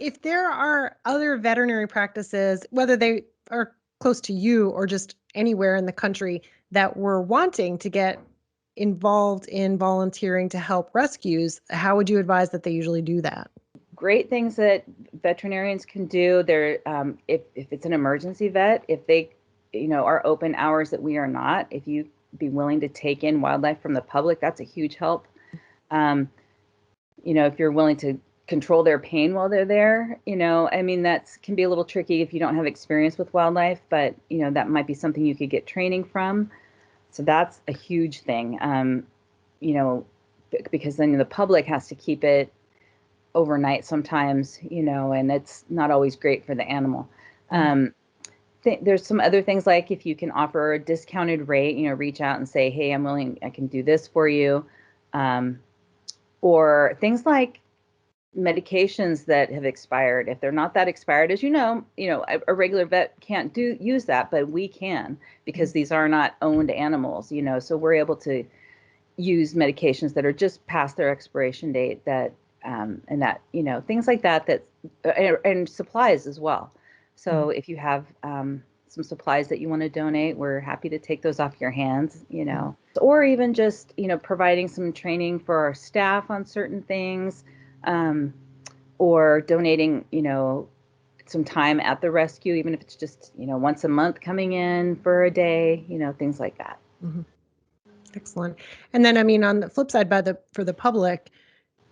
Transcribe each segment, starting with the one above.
if there are other veterinary practices, whether they are close to you or just anywhere in the country that were wanting to get involved in volunteering to help rescues, how would you advise that they usually do that? Great things that veterinarians can do. They're if it's an emergency vet, if they, are open hours that we are not, if you be willing to take in wildlife from the public, that's a huge help. Um, if you're willing to control their pain while they're there, I mean, that can be a little tricky if you don't have experience with wildlife, but that might be something you could get training from. So that's a huge thing. You know, because then the public has to keep it overnight sometimes, and it's not always great for the animal. Um, there's some other things like if you can offer a discounted rate, reach out and say, hey, I can do this for you. Or things like medications that have expired. If they're not that expired, as a regular vet can't use that, but we can because these are not owned animals, so we're able to use medications that are just past their expiration date and that, things like that, and supplies as well. So if you have some supplies that you want to donate, we're happy to take those off your hands, or even just, providing some training for our staff on certain things, or donating, some time at the rescue, even if it's just, once a month coming in for a day, things like that. Mm-hmm. Excellent. And then, I mean, on the flip side, for the public,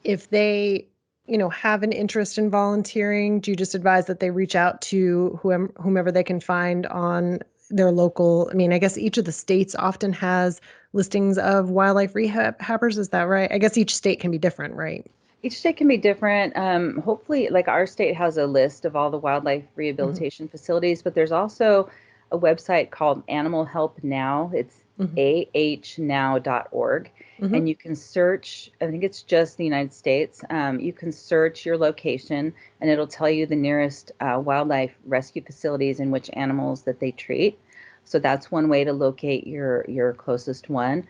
if they, have an interest in volunteering, do you just advise that they reach out to whomever they can find on their local? I mean, I guess each of the states often has listings of wildlife rehabbers. Is that right? I guess each state can be different, right? Each state can be different. Hopefully, like our state has a list of all the wildlife Mm-hmm. rehabilitation facilities, but there's also a website called Animal Help Now. It's ahnow.org. Mm-hmm. And you can search, I think it's just the United States. You can search your location and it'll tell you the nearest wildlife rescue facilities and which animals that they treat. So that's one way to locate your closest one.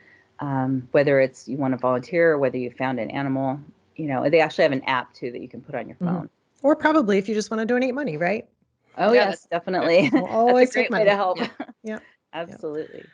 Whether it's you want to volunteer or whether you found an animal, they actually have an app too that you can put on your phone. Or probably if you just want to donate money, right? Oh, Yeah, yes, definitely. We'll That's a always take great way to money. help. Yeah. Absolutely.